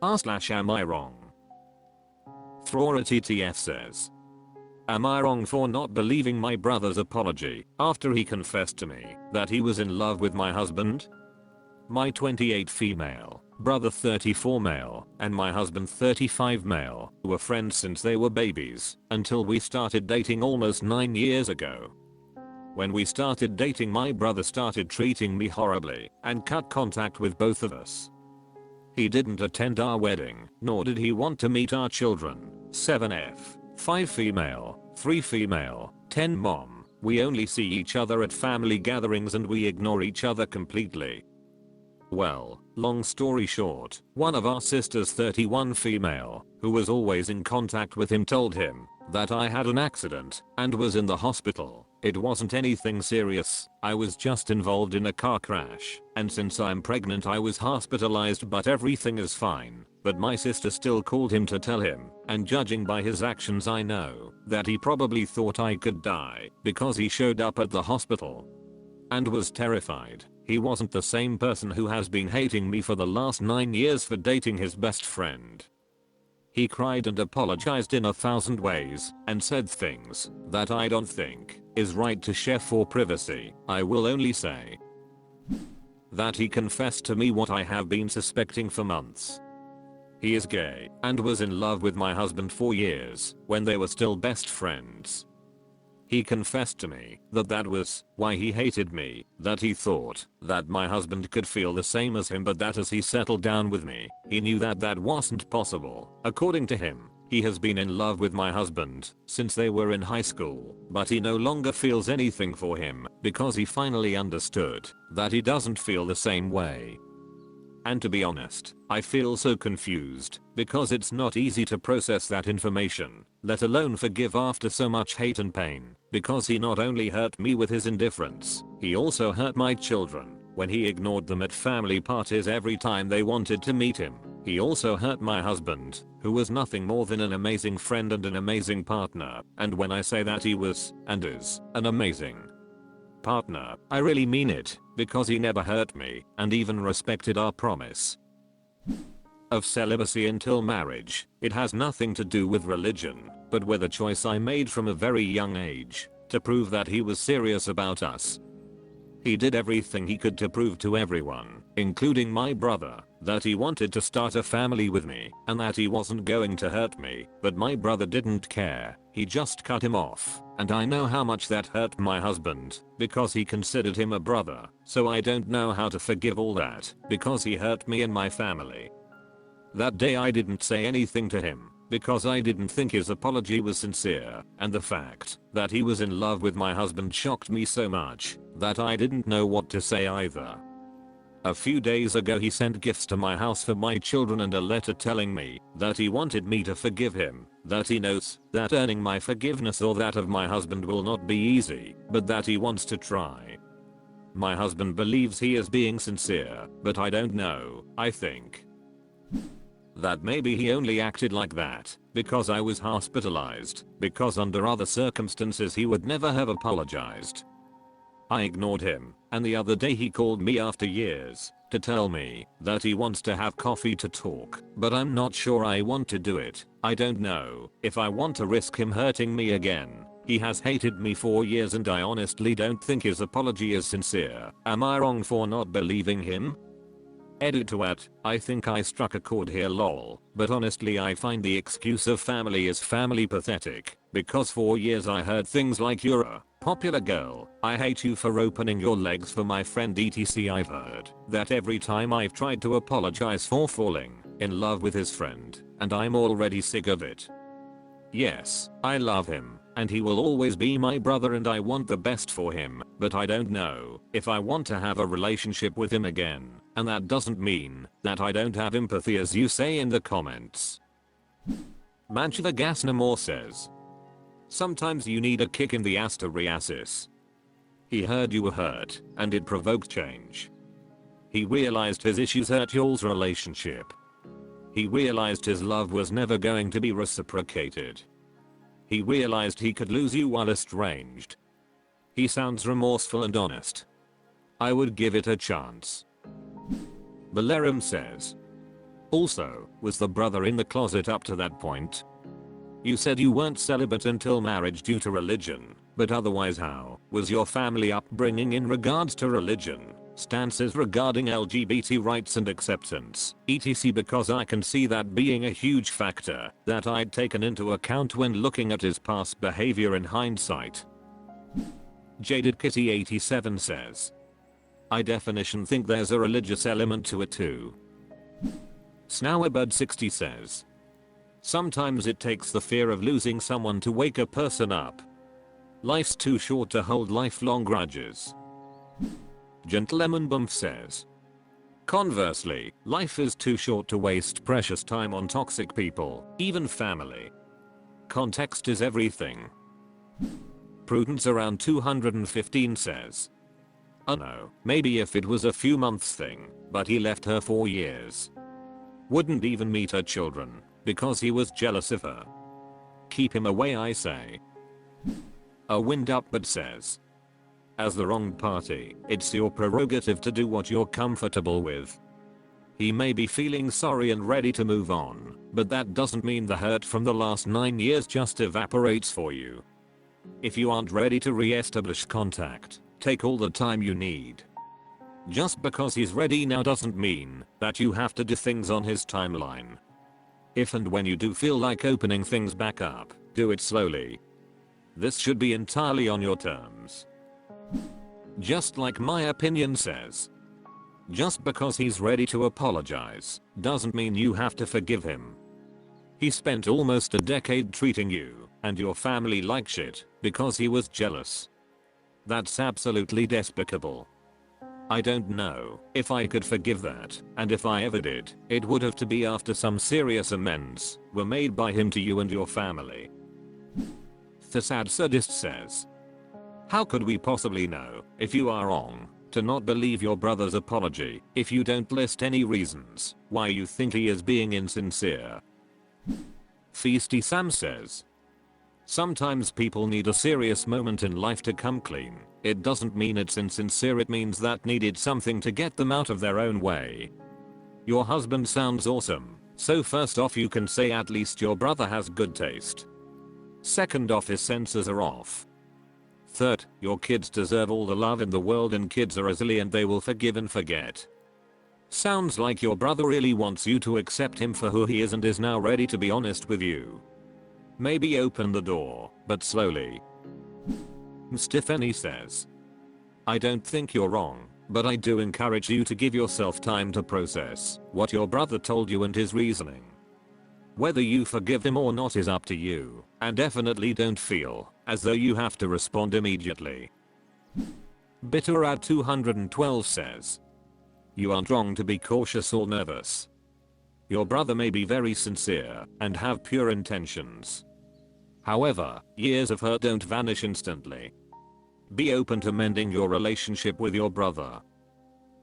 Am I wrong? TTF says, am I wrong for not believing my brother's apology after he confessed to me that he was in love with my husband? My 28 female, brother 34 male, and my husband 35 male were friends since they were babies until we started dating almost 9 years ago. When we started dating, my brother started treating me horribly and cut contact with both of us. He didn't attend our wedding, nor did he want to meet our children, 7F. 5 female, 3 female, 10 mom. We only see each other at family gatherings and we ignore each other completely. Well, long story short, one of our sisters, 31 female, who was always in contact with him, told him that I had an accident and was in the hospital. It wasn't anything serious, I was just involved in a car crash, and since I'm pregnant I was hospitalized, but everything is fine. But my sister still called him to tell him, and judging by his actions I know that he probably thought I could die because he showed up at the hospital and was terrified. He wasn't the same person who has been hating me for the last 9 years for dating his best friend. He cried and apologized in 1,000 ways and said things that I don't think is right to share for privacy. I will only say that he confessed to me what I have been suspecting for months. He is gay and was in love with my husband for years when they were still best friends. He confessed to me that that was why he hated me, that he thought that my husband could feel the same as him, but that as he settled down with me, he knew that that wasn't possible. According to him, he has been in love with my husband since they were in high school, but he no longer feels anything for him because he finally understood that he doesn't feel the same way. And to be honest, I feel so confused because it's not easy to process that information, let alone forgive after so much hate and pain, because he not only hurt me with his indifference, he also hurt my children when he ignored them at family parties every time they wanted to meet him. He also hurt my husband, who was nothing more than an amazing friend and an amazing partner, and when I say that he was and is an amazing partner, I really mean it, because he never hurt me and even respected our promise of celibacy until marriage. It has nothing to do with religion, but with a choice I made from a very young age to prove that he was serious about us. He did everything he could to prove to everyone, including my brother, that he wanted to start a family with me and that he wasn't going to hurt me, but my brother didn't care. He just cut him off, and I know how much that hurt my husband because he considered him a brother, so I don't know how to forgive all that because he hurt me and my family. That day I didn't say anything to him because I didn't think his apology was sincere, and the fact that he was in love with my husband shocked me so much that I didn't know what to say either. A few days ago he sent gifts to my house for my children and a letter telling me that he wanted me to forgive him, that he knows that earning my forgiveness or that of my husband will not be easy, but that he wants to try. My husband believes he is being sincere, but I don't know. I think that maybe he only acted like that because I was hospitalized, because under other circumstances he would never have apologized. I ignored him, and the other day he called me after years to tell me that he wants to have coffee to talk, but I'm not sure I want to do it. I don't know if I want to risk him hurting me again. He has hated me for years and I honestly don't think his apology is sincere. Am I wrong for not believing him? Edit to at, I think I struck a chord here lol, but honestly I find the excuse of family is family pathetic, because for years I heard things like you're a popular girl, I hate you for opening your legs for my friend etc. I've heard that every time I've tried to apologize for falling in love with his friend, and I'm already sick of it. Yes, I love him, and he will always be my brother and I want the best for him, but I don't know if I want to have a relationship with him again, and that doesn't mean that I don't have empathy as you say in the comments. Mancha the Gasnamore says, sometimes you need a kick in the ass to reassess. He heard you were hurt, and it provoked change. He realized his issues hurt y'all's relationship. He realized his love was never going to be reciprocated. He realized he could lose you while estranged. He sounds remorseful and honest. I would give it a chance. Balerum says, Also, was the brother in the closet up to that point? You said you weren't celibate until marriage due to religion, but otherwise how was your family upbringing in regards to religion, stances regarding LGBT rights and acceptance, etc. Because I can see that being a huge factor that I'd taken into account when looking at his past behavior in hindsight. Jaded Kitty 87 says, I definition think there's a religious element to it too. Snowerbird 60 says, sometimes it takes the fear of losing someone to wake a person up. Life's too short to hold lifelong grudges. Gentleman Bump says, conversely, life is too short to waste precious time on toxic people, even family. Context is everything. Prudence around 215 says, oh no, maybe if it was a few months thing, but he left her for years. Wouldn't even meet her children, because he was jealous of her. Keep him away, I say. A wind up but says, as the wrong party, it's your prerogative to do what you're comfortable with. He may be feeling sorry and ready to move on, but that doesn't mean the hurt from the last 9 years just evaporates for you. If you aren't ready to re-establish contact, take all the time you need. Just because he's ready now doesn't mean that you have to do things on his timeline. If and when you do feel like opening things back up, do it slowly. This should be entirely on your terms. Just like my opinion says, just because he's ready to apologize doesn't mean you have to forgive him. He spent almost a decade treating you and your family like shit because he was jealous. That's absolutely despicable. I don't know if I could forgive that, and if I ever did, it would have to be after some serious amends were made by him to you and your family. The sad sadist says, how could we possibly know if you are wrong to not believe your brother's apology if you don't list any reasons why you think he is being insincere? Feisty Sam says, sometimes people need a serious moment in life to come clean. It doesn't mean it's insincere, it means that needed something to get them out of their own way. Your husband sounds awesome, so first off you can say at least your brother has good taste. Second off, his senses are off. Third, your kids deserve all the love in the world and kids are resilient, they will forgive and forget. Sounds like your brother really wants you to accept him for who he is and is now ready to be honest with you. Maybe open the door, but slowly. Stephanie says, I don't think you're wrong, but I do encourage you to give yourself time to process what your brother told you and his reasoning. Whether you forgive him or not is up to you, and definitely don't feel as though you have to respond immediately. Bitter at 212 says, you aren't wrong to be cautious or nervous. Your brother may be very sincere and have pure intentions. However, years of hurt don't vanish instantly. Be open to mending your relationship with your brother.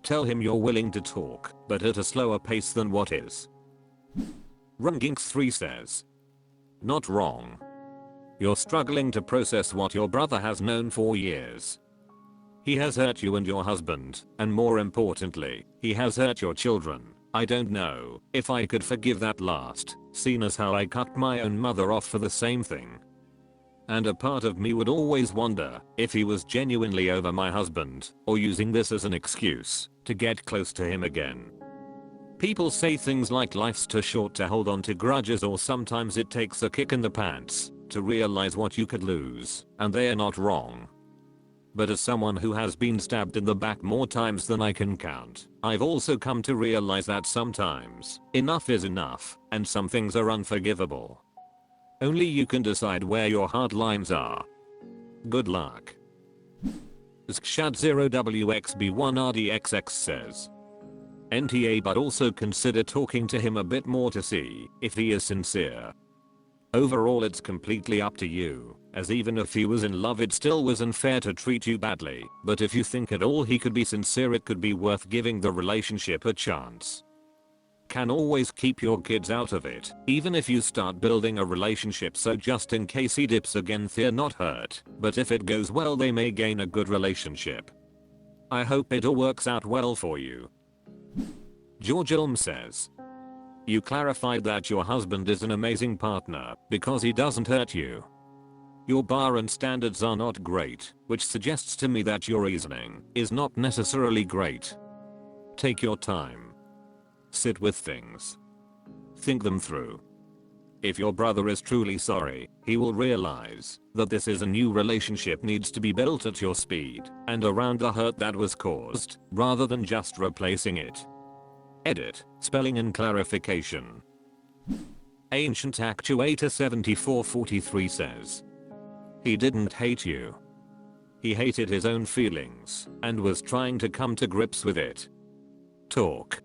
Tell him you're willing to talk, but at a slower pace than what is. Runginx3 says, not wrong. You're struggling to process what your brother has known for years. He has hurt you and your husband, and more importantly, he has hurt your children. I don't know if I could forgive that last, seen as how I cut my own mother off for the same thing. And a part of me would always wonder if he was genuinely over my husband, or using this as an excuse to get close to him again. People say things like life's too short to hold on to grudges, or sometimes it takes a kick in the pants to realize what you could lose, and they are not wrong. But as someone who has been stabbed in the back more times than I can count, I've also come to realize that sometimes enough is enough, and some things are unforgivable. Only you can decide where your hard lines are. Good luck. Skshad0WXB1RDXX says, NTA, but also consider talking to him a bit more to see if he is sincere. Overall, it's completely up to you, as even if he was in love it still was unfair to treat you badly, but if you think at all he could be sincere, it could be worth giving the relationship a chance. Can always keep your kids out of it, even if you start building a relationship, so just in case he dips again they're not hurt, but if it goes well they may gain a good relationship. I hope it all works out well for you. George Ilm says, You clarified that your husband is an amazing partner because he doesn't hurt you. Your bar and standards are not great, which suggests to me that your reasoning is not necessarily great. Take your time. Sit with things. Think them through. If your brother is truly sorry, he will realize that this is a new relationship needs to be built at your speed and around the hurt that was caused, rather than just replacing it. Edit, spelling and clarification. Ancient Actuator 7443 says, he didn't hate you. He hated his own feelings and was trying to come to grips with it. Talk.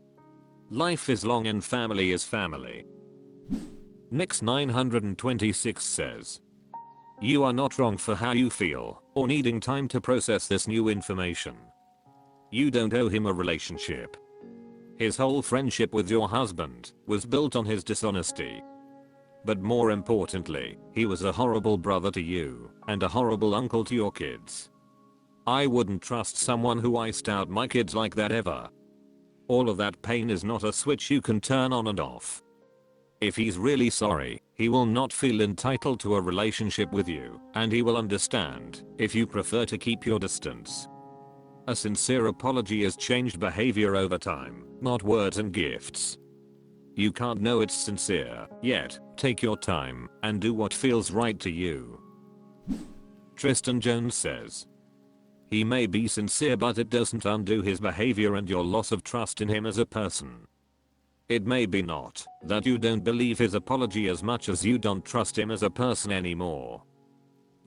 Life is long and family is family. Nix 926 says, you are not wrong for how you feel or needing time to process this new information. You don't owe him a relationship. His whole friendship with your husband was built on his dishonesty. But more importantly, he was a horrible brother to you and a horrible uncle to your kids. I wouldn't trust someone who iced out my kids like that ever. All of that pain is not a switch you can turn on and off. If he's really sorry, he will not feel entitled to a relationship with you, and he will understand if you prefer to keep your distance. A sincere apology is changed behavior over time, not words and gifts. You can't know it's sincere yet. Take your time and do what feels right to you. Tristan Jones says, he may be sincere, but it doesn't undo his behavior and your loss of trust in him as a person. It may be not that you don't believe his apology as much as you don't trust him as a person anymore.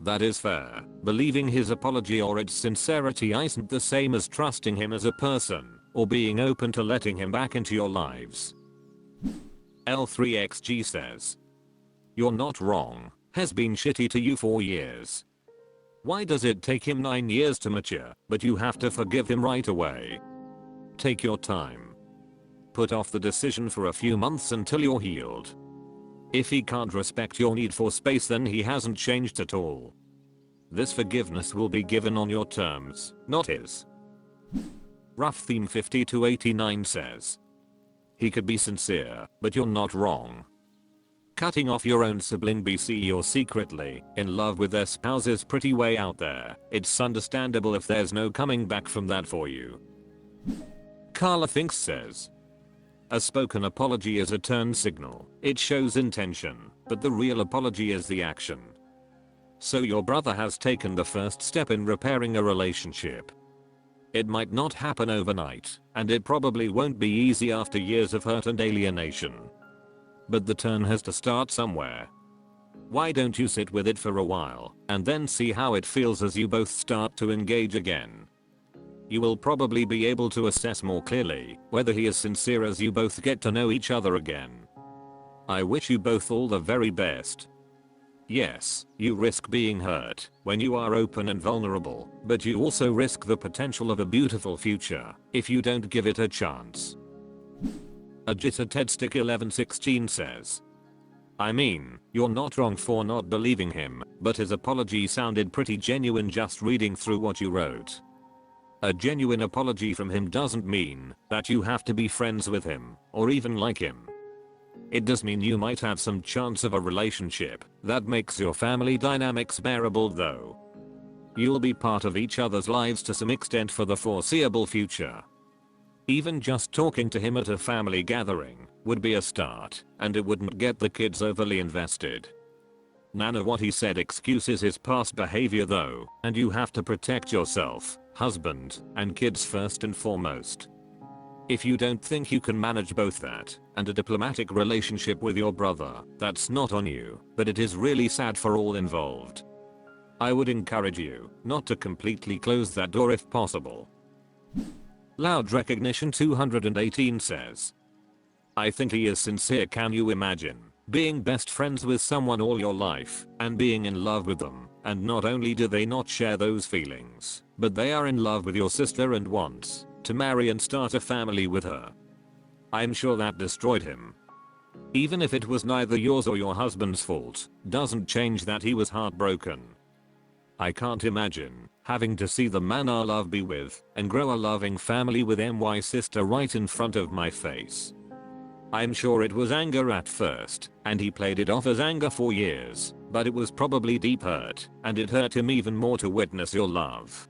That is fair. Believing his apology or its sincerity isn't the same as trusting him as a person or being open to letting him back into your lives. L3XG says, you're not wrong. Has been shitty to you for years. Why does it take him 9 years to mature, but you have to forgive him right away? Take your time. Put off the decision for a few months until you're healed. If he can't respect your need for space, then he hasn't changed at all. This forgiveness will be given on your terms, not his. Rough Theme 5289 says, he could be sincere, but you're not wrong. Cutting off your own sibling BC you're secretly in love with their spouse is pretty way out there. It's understandable if there's no coming back from that for you. Carla Thinks says, a spoken apology is a turn signal. It shows intention, but the real apology is the action. So your brother has taken the first step in repairing a relationship. It might not happen overnight, and it probably won't be easy after years of hurt and alienation. But the turn has to start somewhere. Why don't you sit with it for a while, and then see how it feels as you both start to engage again? You will probably be able to assess more clearly whether he is sincere as you both get to know each other again. I wish you both all the very best. Yes, you risk being hurt when you are open and vulnerable, but you also risk the potential of a beautiful future if you don't give it a chance. Ajita Tedstick 1116 says, I mean, you're not wrong for not believing him, but his apology sounded pretty genuine just reading through what you wrote. A genuine apology from him doesn't mean that you have to be friends with him or even like him. It does mean you might have some chance of a relationship that makes your family dynamics bearable though. You'll be part of each other's lives to some extent for the foreseeable future. Even just talking to him at a family gathering would be a start, and it wouldn't get the kids overly invested. None of what he said excuses his past behavior though, and you have to protect yourself, husband, and kids first and foremost. If you don't think you can manage both that and a diplomatic relationship with your brother, that's not on you, but it is really sad for all involved. I would encourage you not to completely close that door if possible. Loud Recognition 218 says, I think he is sincere. Can you imagine being best friends with someone all your life and being in love with them, and not only do they not share those feelings, but they are in love with your sister and wants to marry and start a family with her? I'm sure that destroyed him. Even if it was neither yours or your husband's fault, doesn't change that he was heartbroken. I can't imagine having to see the man I love be with and grow a loving family with my sister right in front of my face. I'm sure it was anger at first, and he played it off as anger for years, but it was probably deep hurt, and it hurt him even more to witness your love.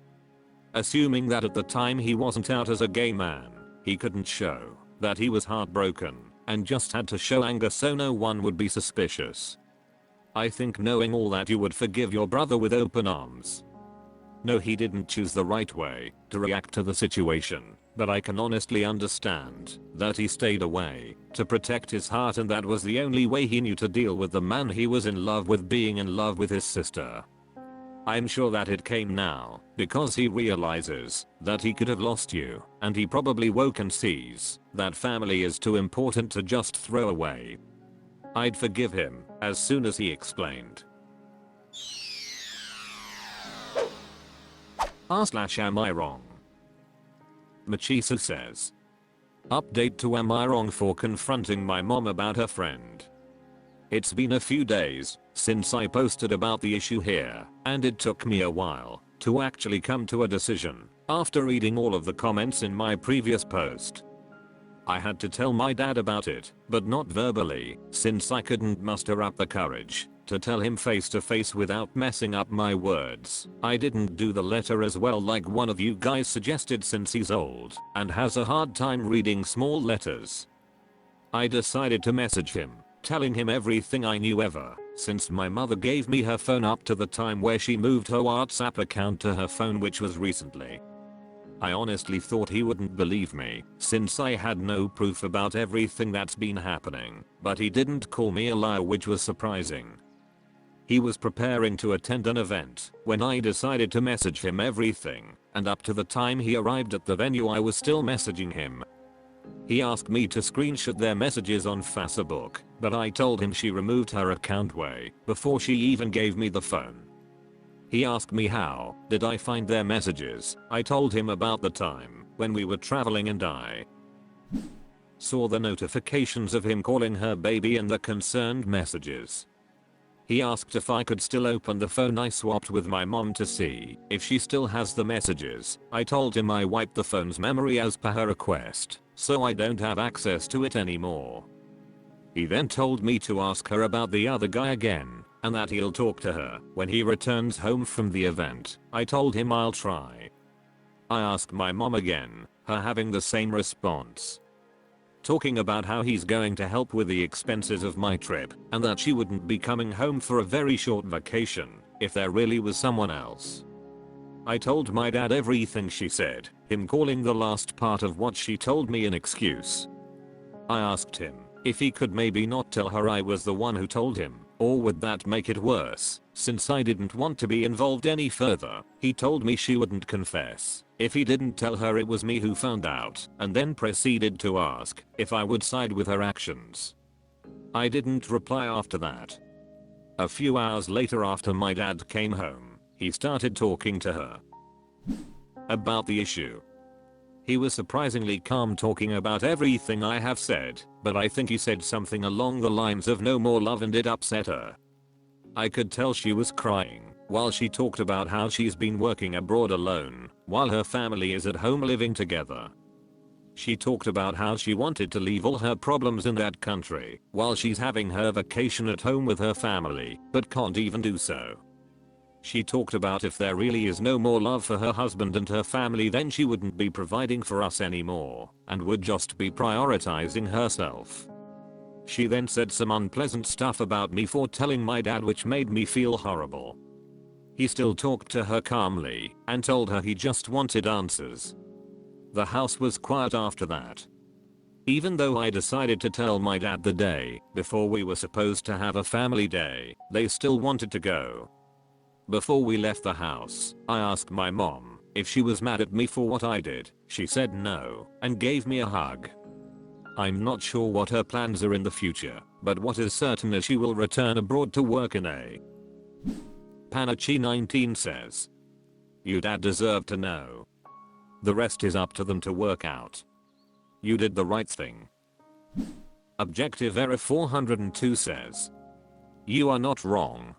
Assuming that at the time he wasn't out as a gay man, he couldn't show that he was heartbroken, and just had to show anger so no one would be suspicious. I think knowing all that, you would forgive your brother with open arms. No, he didn't choose the right way to react to the situation, but I can honestly understand that he stayed away to protect his heart, and that was the only way he knew to deal with the man he was in love with being in love with his sister. I'm sure that it came now because he realizes that he could have lost you, and he probably woke and sees that family is too important to just throw away. I'd forgive him as soon as he explained. Am I wrong? Machisu says, update to am I wrong for confronting my mom about her friend. It's been a few days since I posted about the issue here, and it took me a while to actually come to a decision after reading all of the comments in my previous post. I had to tell my dad about it, but not verbally, since I couldn't muster up the courage to tell him face to face without messing up my words. I didn't do the letter as well like one of you guys suggested, since he's old and has a hard time reading small letters. I decided to message him, telling him everything I knew ever since my mother gave me her phone up to the time where she moved her WhatsApp account to her phone, which was recently. I honestly thought he wouldn't believe me since I had no proof about everything that's been happening, but he didn't call me a liar, which was surprising. He was preparing to attend an event when I decided to message him everything, and up to the time he arrived at the venue I was still messaging him. He asked me to screenshot their messages on Facebook, but I told him she removed her account way before she even gave me the phone. He asked me how did I find their messages. I told him about the time when we were traveling and I saw the notifications of him calling her baby in the concerned messages. He asked if I could still open the phone I swapped with my mom to see if she still has the messages. I told him I wiped the phone's memory as per her request, so I don't have access to it anymore. He then told me to ask her about the other guy again, and that he'll talk to her when he returns home from the event. I told him I'll try. I asked my mom again, her having the same response. Talking about how he's going to help with the expenses of my trip, and that she wouldn't be coming home for a very short vacation if there really was someone else. I told my dad everything she said, him calling the last part of what she told me an excuse. I asked him if he could maybe not tell her I was the one who told him, or would that make it worse, since I didn't want to be involved any further. He told me she wouldn't confess if he didn't tell her it was me who found out, and then proceeded to ask if I would side with her actions. I didn't reply after that. A few hours later, after my dad came home, he started talking to her about the issue. He was surprisingly calm, talking about everything I have said, but I think he said something along the lines of no more love, and it upset her. I could tell she was crying while she talked about how she's been working abroad alone while her family is at home living together. She talked about how she wanted to leave all her problems in that country while she's having her vacation at home with her family, but can't even do so. She talked about if there really is no more love for her husband and her family, then she wouldn't be providing for us anymore and would just be prioritizing herself. She then said some unpleasant stuff about me for telling my dad, which made me feel horrible. He still talked to her calmly and told her he just wanted answers. The house was quiet after that. Even though I decided to tell my dad the day before we were supposed to have a family day, they still wanted to go. Before we left the house, I asked my mom if she was mad at me for what I did. She said no and gave me a hug. I'm not sure what her plans are in the future, but what is certain is she will return abroad to work in a Panachi 19 says, "You dad deserve to know. The rest is up to them to work out. You did the right thing." Objective Error 402 says, "You are not wrong.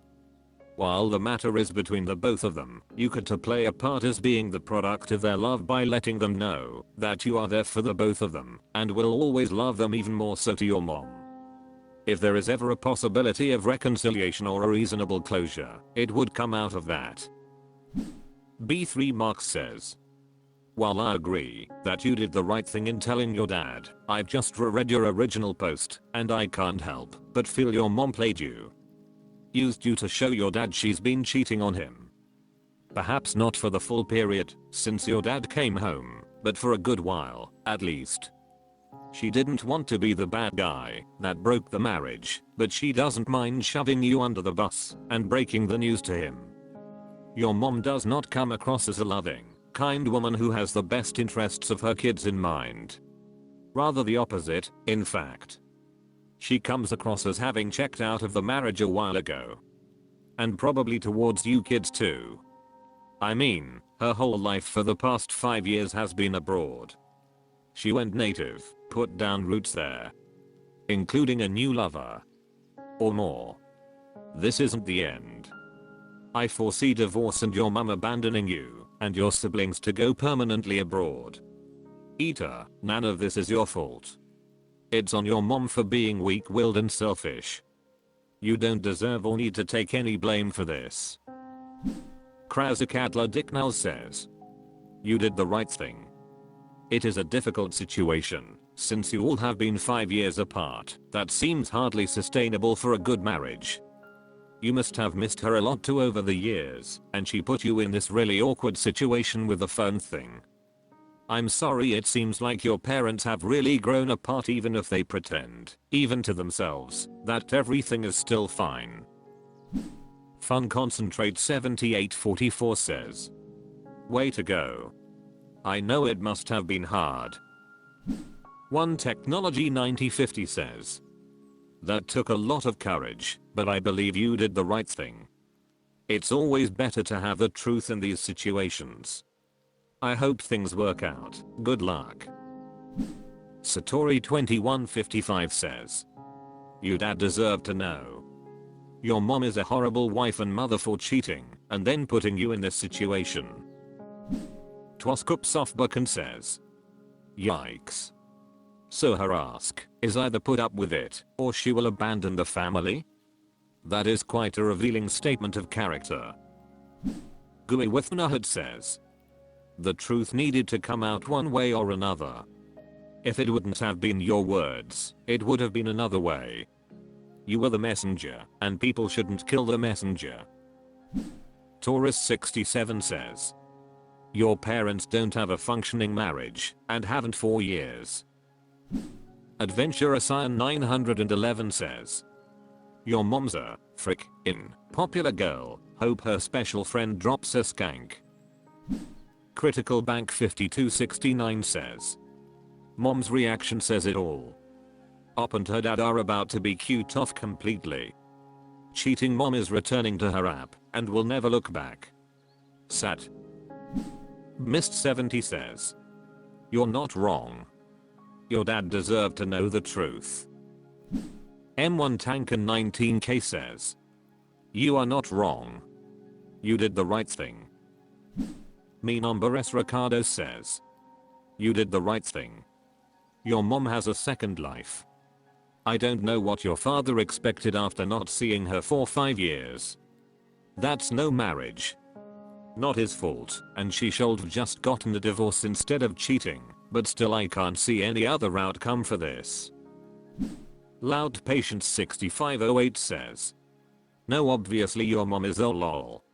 While the matter is between the both of them, you could to play a part as being the product of their love by letting them know that you are there for the both of them and will always love them even more so to your mom. If there is ever a possibility of reconciliation or a reasonable closure, it would come out of that. B3 Marks says, while I agree that you did the right thing in telling your dad, I've just reread your original post and I can't help but feel your mom played you. Used you to show your dad she's been cheating on him. Perhaps not for the full period since your dad came home, but for a good while, at least. She didn't want to be the bad guy that broke the marriage, but she doesn't mind shoving you under the bus and breaking the news to him. Your mom does not come across as a loving, kind woman who has the best interests of her kids in mind. Rather the opposite, in fact. She comes across as having checked out of the marriage a while ago. And probably towards you kids too. I mean, her whole life for the past 5 years has been abroad. She went native, put down roots there. Including a new lover. Or more. This isn't the end. I foresee divorce and your mum abandoning you and your siblings to go permanently abroad. Ita, none of this is your fault. It's on your mom for being weak-willed and selfish. You don't deserve or need to take any blame for this. Krasakatla Dicknell says, you did the right thing. It is a difficult situation, since you all have been 5 years apart. That seems hardly sustainable for a good marriage. You must have missed her a lot too over the years, and she put you in this really awkward situation with the phone thing. I'm sorry, it seems like your parents have really grown apart even if they pretend, even to themselves, that everything is still fine. Fun Concentrate 7844 says, way to go. I know it must have been hard. One Technology 9050 says, that took a lot of courage, but I believe you did the right thing. It's always better to have the truth in these situations. I hope things work out. Good luck. Satori 2155 says, your dad deserved to know. Your mom is a horrible wife and mother for cheating and then putting you in this situation. Twaskup Softbucken says, yikes. So her ask is either put up with it or she will abandon the family? That is quite a revealing statement of character. Gui Withnahad says, the truth needed to come out one way or another. If it wouldn't have been your words, it would have been another way. You were the messenger, and people shouldn't kill the messenger. Taurus 67 says, your parents don't have a functioning marriage, and haven't for years. Adventurer Cyan 911 says, your mom's a frick-in popular girl, hope her special friend drops a skank. Critical Bank 5269 says, mom's reaction says it all. Op and her dad are about to be cute off completely. Cheating mom is returning to her app and will never look back. Sad. Mist 70 says, you're not wrong. Your dad deserved to know the truth. M1 Tankin 19k says, you are not wrong. You did the right thing. Mi Nombre es Ricardo says, you did the right thing. Your mom has a second life. I don't know what your father expected after not seeing her for 5 years. That's no marriage. Not his fault, and she should have just gotten a divorce instead of cheating, but still I can't see any other outcome for this. Loud Patient 6508 says, no, obviously your mom is a lol.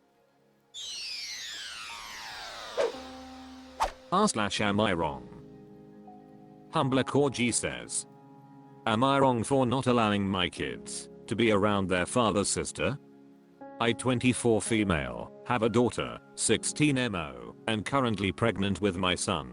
Am I wrong? Humbler Corgi says, am I wrong for not allowing my kids to be around their father's sister? I 24 female, have a daughter, 16 mo, and currently pregnant with my son.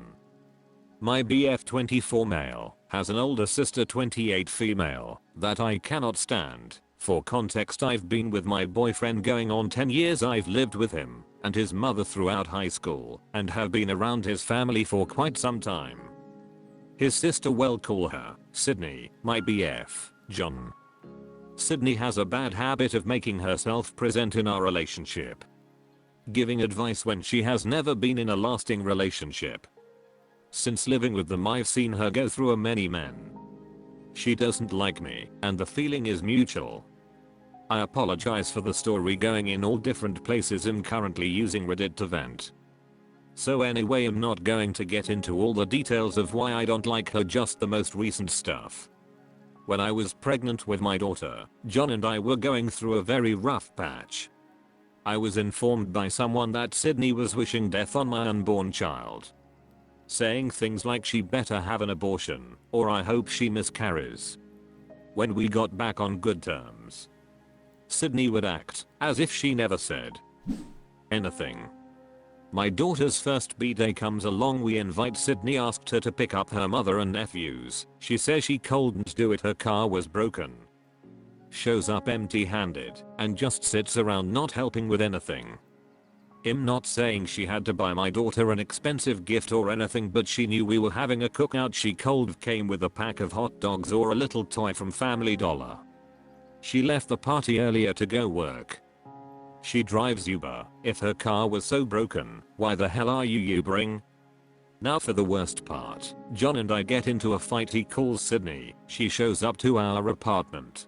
My BF 24 male has an older sister 28 female that I cannot stand. For context, I've been with my boyfriend going on 10 years. I've lived with him and his mother throughout high school and have been around his family for quite some time. His sister, well, call her Sydney, my BF, John. Sydney has a bad habit of making herself present in our relationship. Giving advice when she has never been in a lasting relationship. Since living with them, I've seen her go through many men. She doesn't like me, and the feeling is mutual. I apologize for the story going in all different places. I'm currently using Reddit to vent. So anyway, I'm not going to get into all the details of why I don't like her, just the most recent stuff. When I was pregnant with my daughter, John and I were going through a very rough patch. I was informed by someone that Sydney was wishing death on my unborn child. Saying things like she better have an abortion, or I hope she miscarries. When we got back on good terms, Sydney would act as if she never said anything. My daughter's first B-day comes along, we invite Sydney, asked her to pick up her mother and nephews. She says she couldn't do it, her car was broken. Shows up empty-handed and just sits around not helping with anything. I'm not saying she had to buy my daughter an expensive gift or anything, but she knew we were having a cookout. She cold came with a pack of hot dogs or a little toy from Family Dollar. She left the party earlier to go work. She drives Uber. If her car was so broken, why the hell are you Ubering? Now for the worst part. John and I get into a fight. He calls Sydney. She shows up to our apartment.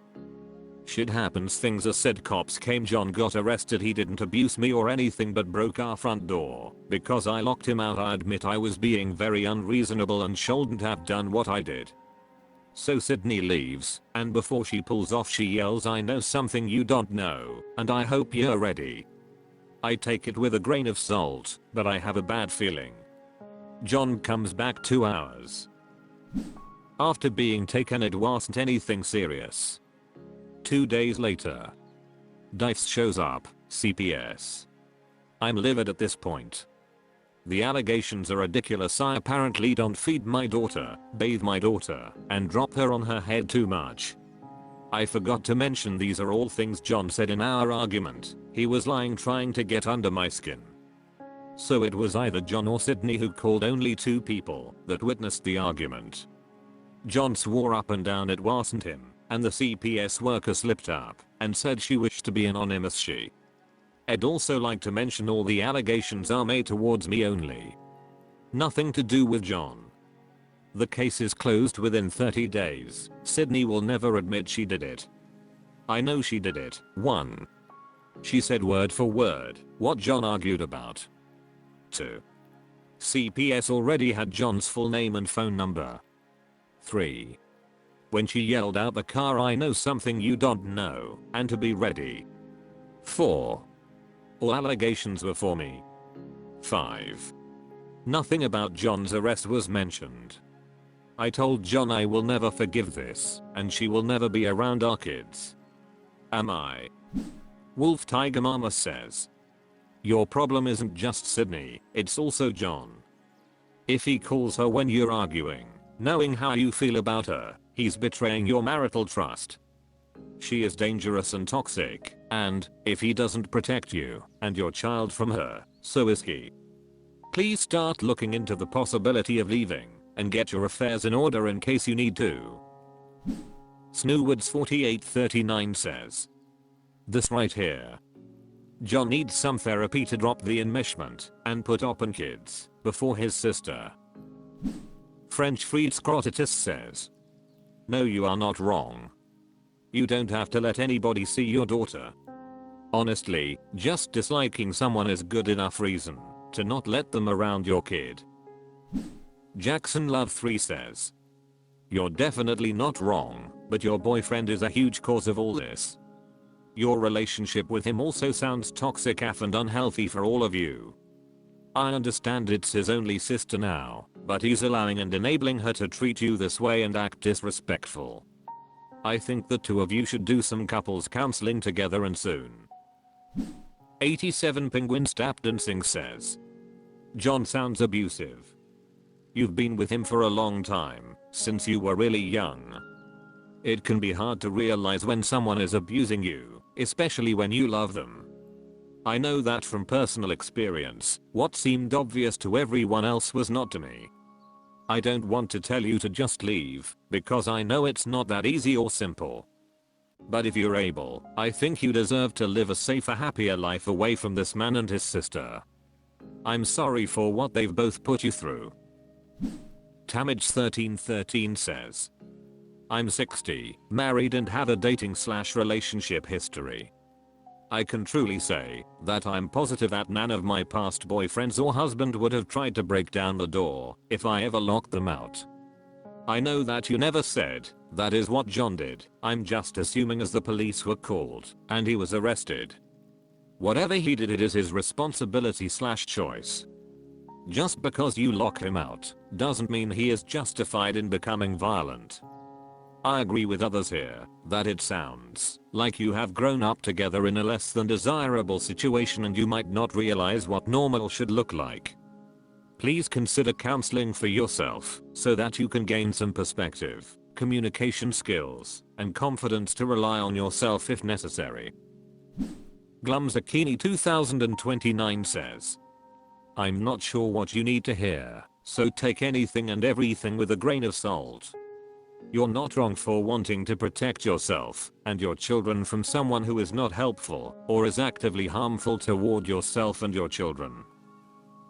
Shit happens, things are said, cops came, John got arrested. He didn't abuse me or anything but broke our front door because I locked him out. I admit I was being very unreasonable and shouldn't have done what I did. So Sydney leaves, and before she pulls off she yells, I know something you don't know, and I hope you're ready. I take it with a grain of salt, but I have a bad feeling. John comes back 2 hours after being taken. It wasn't anything serious. 2 days later, Dice shows up, CPS. I'm livid at this point. The allegations are ridiculous. I apparently don't feed my daughter, bathe my daughter, and drop her on her head too much. I forgot to mention these are all things John said in our argument. He was lying, trying to get under my skin. So it was either John or Sydney who called, only 2 people that witnessed the argument. John swore up and down it wasn't him, and the CPS worker slipped up and said she wished to be anonymous. I'd also like to mention all the allegations are made towards me only. Nothing to do with John. The case is closed within 30 days. Sydney will never admit she did it. I know she did it. 1. She said word for word what John argued about. 2. CPS already had John's full name and phone number. 3. When she yelled out the car, I know something you don't know, and to be ready. 4. All allegations were for me. 5. Nothing about John's arrest was mentioned. I told John I will never forgive this, and she will never be around our kids. Am I? Wolf Tiger Mama says. Your problem isn't just Sydney, it's also John. If he calls her when you're arguing, knowing how you feel about her, he's betraying your marital trust. She is dangerous and toxic, and if he doesn't protect you and your child from her, so is he. Please start looking into the possibility of leaving and get your affairs in order in case you need to. Snowwoods 4839 says. This right here. John needs some therapy to drop the enmeshment and put up on kids before his sister. French Freed Scrotitus says. No, you are not wrong. You don't have to let anybody see your daughter. Honestly, just disliking someone is good enough reason to not let them around your kid. Jackson Love 3 says. You're definitely not wrong, but your boyfriend is a huge cause of all this. Your relationship with him also sounds toxic and unhealthy for all of you. I understand it's his only sister now, but he's allowing and enabling her to treat you this way and act disrespectful. I think the 2 of you should do some couples counseling together and soon. 87 Penguins Tap Dancing says. John sounds abusive. You've been with him for a long time, since you were really young. It can be hard to realize when someone is abusing you, especially when you love them. I know that from personal experience. What seemed obvious to everyone else was not to me. I don't want to tell you to just leave, because I know it's not that easy or simple. But if you're able, I think you deserve to live a safer, happier life away from this man and his sister. I'm sorry for what they've both put you through. Tamage1313 says, I'm 60, married and have a dating/relationship history. I can truly say that I'm positive that none of my past boyfriends or husband would have tried to break down the door if I ever locked them out. I know that you never said that is what John did. I'm just assuming as the police were called and he was arrested. Whatever he did, it is his responsibility/choice. Just because you lock him out doesn't mean he is justified in becoming violent. I agree with others here that it sounds like you have grown up together in a less than desirable situation and you might not realize what normal should look like. Please consider counseling for yourself so that you can gain some perspective, communication skills, and confidence to rely on yourself if necessary. Glumzakini 2029 says, I'm not sure what you need to hear, so take anything and everything with a grain of salt. You're not wrong for wanting to protect yourself and your children from someone who is not helpful or is actively harmful toward yourself and your children.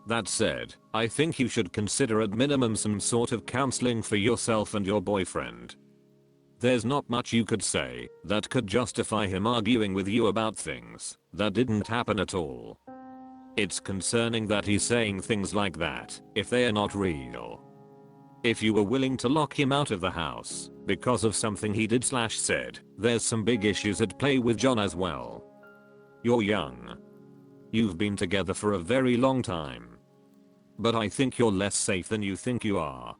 That said, I think you should consider at minimum some sort of counseling for yourself and your boyfriend. There's not much you could say that could justify him arguing with you about things that didn't happen at all. It's concerning that he's saying things like that if they are not real. If you were willing to lock him out of the house because of something he did/said, there's some big issues at play with John as well. You're young. You've been together for a very long time. But I think you're less safe than you think you are.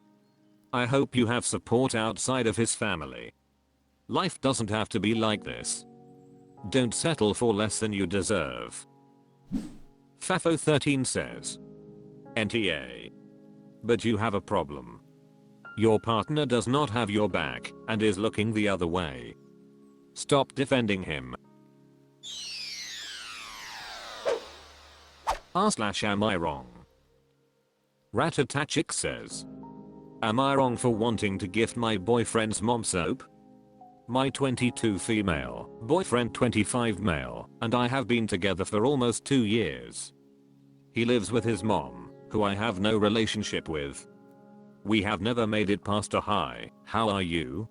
I hope you have support outside of his family. Life doesn't have to be like this. Don't settle for less than you deserve. Fafo13 says, NTA. But you have a problem. Your partner does not have your back and is looking the other way. Stop defending him. Am I wrong? Ratatachik says, am I wrong for wanting to gift my boyfriend's mom soap? My 22 female, boyfriend 25 male, and I have been together for almost 2 years. He lives with his mom, who I have no relationship with. We have never made it past a hi, how are you?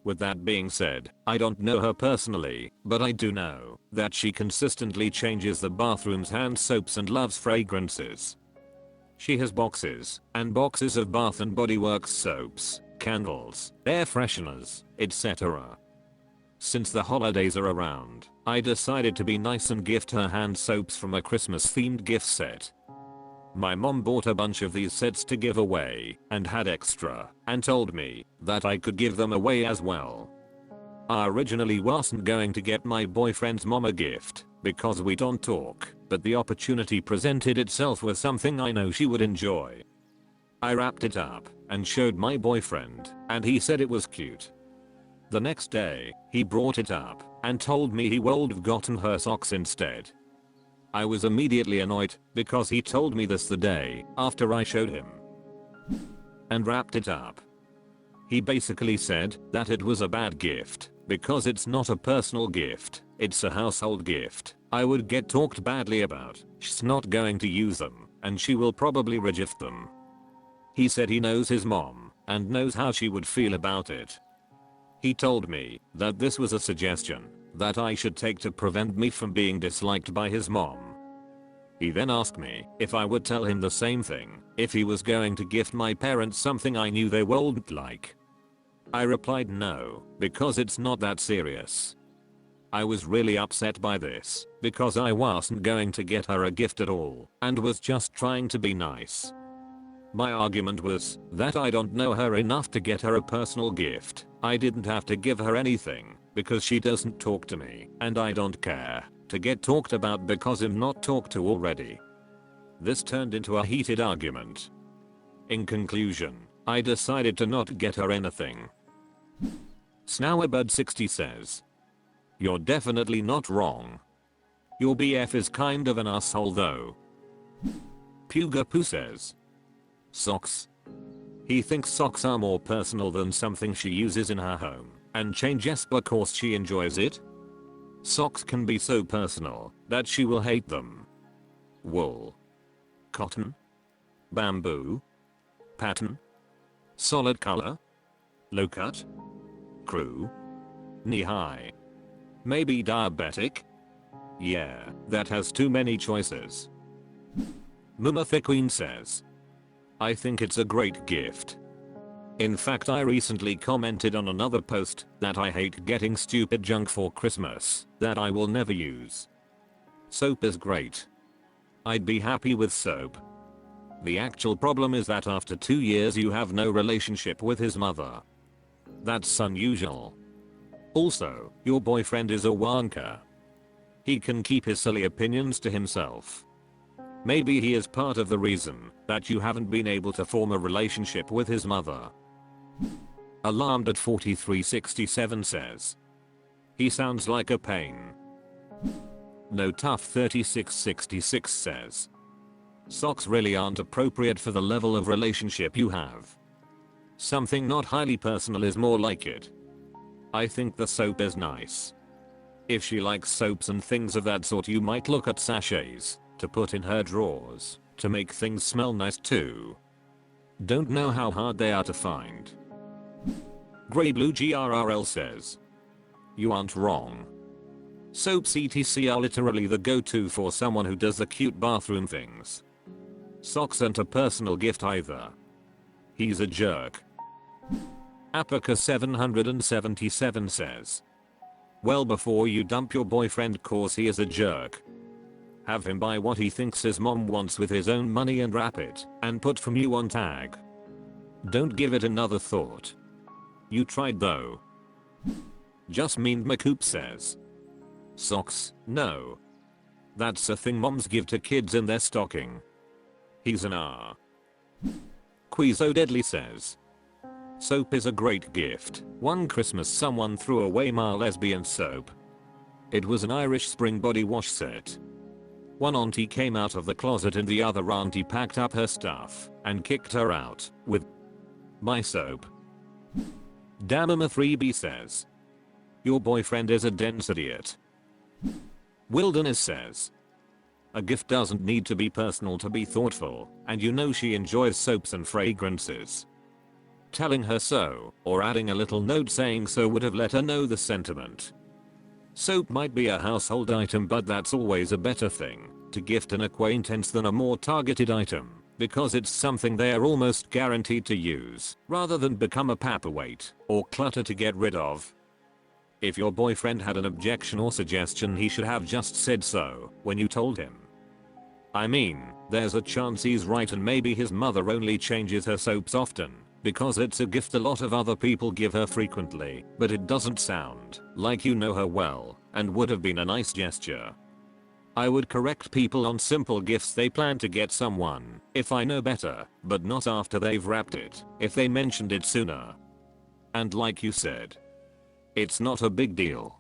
With that being said, I don't know her personally, but I do know that she consistently changes the bathroom's hand soaps and loves fragrances. She has boxes and boxes of Bath and Body Works soaps, candles, air fresheners, etc. Since the holidays are around, I decided to be nice and gift her hand soaps from a Christmas themed gift set. My mom bought a bunch of these sets to give away and had extra and told me that I could give them away as well. I originally wasn't going to get my boyfriend's mom a gift because we don't talk, but the opportunity presented itself with something I know she would enjoy. I wrapped it up and showed my boyfriend and he said it was cute. The next day, he brought it up and told me he would have gotten her socks instead. I was immediately annoyed because he told me this the day after I showed him and wrapped it up. He basically said that it was a bad gift because it's not a personal gift, it's a household gift. I would get talked badly about. She's not going to use them and she will probably regift them. He said he knows his mom and knows how she would feel about it. He told me that this was a suggestion that I should take to prevent me from being disliked by his mom. He then asked me if I would tell him the same thing if he was going to gift my parents something I knew they wouldn't like. I replied no, because it's not that serious. I was really upset by this because I wasn't going to get her a gift at all and was just trying to be nice. My argument was that I don't know her enough to get her a personal gift. I didn't have to give her anything because she doesn't talk to me and I don't care to get talked about because I'm not talked to already. This turned into a heated argument. In conclusion, I decided to not get her anything. Snowerbird60 says, you're definitely not wrong. Your BF is kind of an asshole though. Pugapoo says, socks. He thinks socks are more personal than something she uses in her home And change yes because she enjoys it? Socks can be so personal that she will hate them. Wool. Cotton. Bamboo. Pattern. Solid color. Low cut. Crew. Knee high. Maybe diabetic? Yeah, that has too many choices. Mumatha Queen says, I think it's a great gift. In fact, I recently commented on another post that I hate getting stupid junk for Christmas that I will never use. Soap is great. I'd be happy with soap. The actual problem is that after 2 years you have no relationship with his mother. That's unusual. Also, your boyfriend is a wanker. He can keep his silly opinions to himself. Maybe he is part of the reason that you haven't been able to form a relationship with his mother. Alarmed at 4367 says, he sounds like a pain. No Tough 3666 says, socks really aren't appropriate for the level of relationship you have. Something not highly personal is more like it. I think the soap is nice. If she likes soaps and things of that sort, you might look at sachets to put in her drawers to make things smell nice too. Don't know how hard they are to find. Grey Blue GRRL says, you aren't wrong. Soaps etc are literally the go-to for someone who does the cute bathroom things. Socks aren't a personal gift either. He's a jerk. Apica 777 says, well, before you dump your boyfriend cause he is a jerk, have him buy what he thinks his mom wants with his own money and wrap it and put from you on tag. Don't give it another thought. You tried though. Just Mean Macoop says, socks, no. That's a thing moms give to kids in their stocking. He's an R. Quizo Deadly says, soap is a great gift. One Christmas someone threw away my lesbian soap. It was an Irish Spring body wash set. One auntie came out of the closet and the other auntie packed up her stuff and kicked her out with my soap. Damama3B says, your boyfriend is a dense idiot. Wilderness says, a gift doesn't need to be personal to be thoughtful, and you know she enjoys soaps and fragrances. Telling her so, or adding a little note saying so would have let her know the sentiment. Soap might be a household item, but that's always a better thing to gift an acquaintance than a more targeted item, because it's something they are almost guaranteed to use, rather than become a paperweight or clutter to get rid of. If your boyfriend had an objection or suggestion, he should have just said so when you told him. I mean, there's a chance he's right and maybe his mother only changes her soaps often because it's a gift a lot of other people give her frequently, but it doesn't sound like you know her well and would have been a nice gesture. I would correct people on simple gifts they plan to get someone if I know better, but not after they've wrapped it, if they mentioned it sooner. And like you said, it's not a big deal.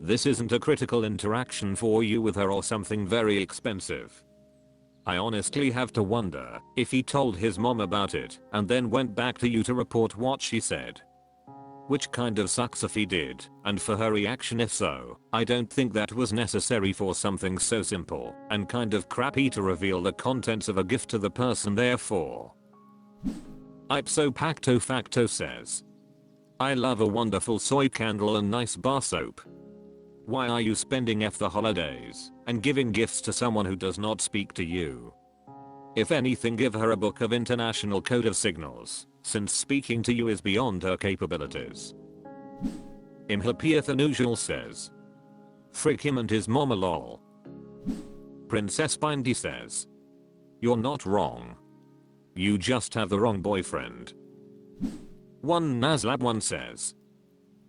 This isn't a critical interaction for you with her or something very expensive. I honestly have to wonder if he told his mom about it and then went back to you to report what she said. Which kind of sucks if he did, and for her reaction if so, I don't think that was necessary for something so simple and kind of crappy to reveal the contents of a gift to the person therefore. Ipso Pacto Facto says, I love a wonderful soy candle and nice bar soap. Why are you spending the holidays and giving gifts to someone who does not speak to you? If anything, give her a book of international code of signals, since speaking to you is beyond her capabilities. Imhappier than usual says, frick him and his mama lol. Princess Bindy says, you're not wrong. You just have the wrong boyfriend. One Naslab1 says,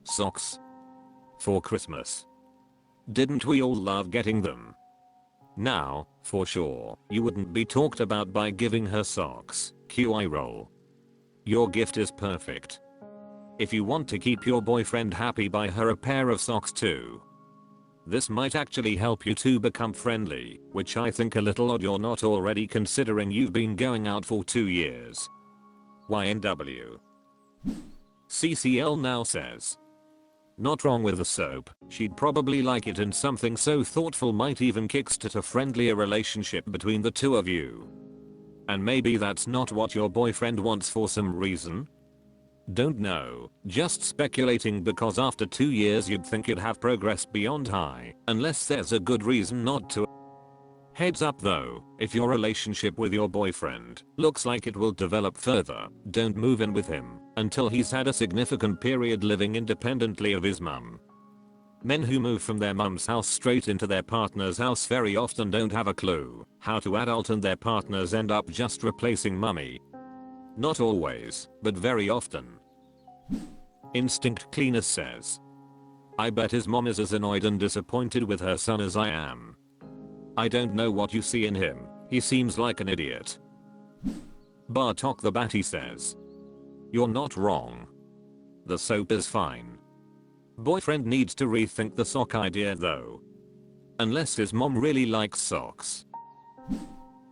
socks. For Christmas. Didn't we all love getting them? Now, for sure, you wouldn't be talked about by giving her socks, QI roll. Your gift is perfect. If you want to keep your boyfriend happy, buy her a pair of socks too. This might actually help you two become friendly, which I think a little odd you're not already considering you've been going out for 2 years. YNW. CCL now says, Not wrong with the soap, she'd probably like it, and something so thoughtful might even kickstart a friendlier relationship between the two of you. And maybe that's not what your boyfriend wants for some reason? Don't know, just speculating, because after 2 years you'd think you'd have progressed beyond high, unless there's a good reason not to. Heads up though, if your relationship with your boyfriend looks like it will develop further, don't move in with him until he's had a significant period living independently of his mum. Men who move from their mum's house straight into their partner's house very often don't have a clue how to adult, and their partners end up just replacing mummy. Not always, but very often. Instinct Cleaner says, I bet his mom is as annoyed and disappointed with her son as I am. I don't know what you see in him, he seems like an idiot. Bartok the Batty says, you're not wrong. The soap is fine. Boyfriend needs to rethink the sock idea though. Unless his mom really likes socks.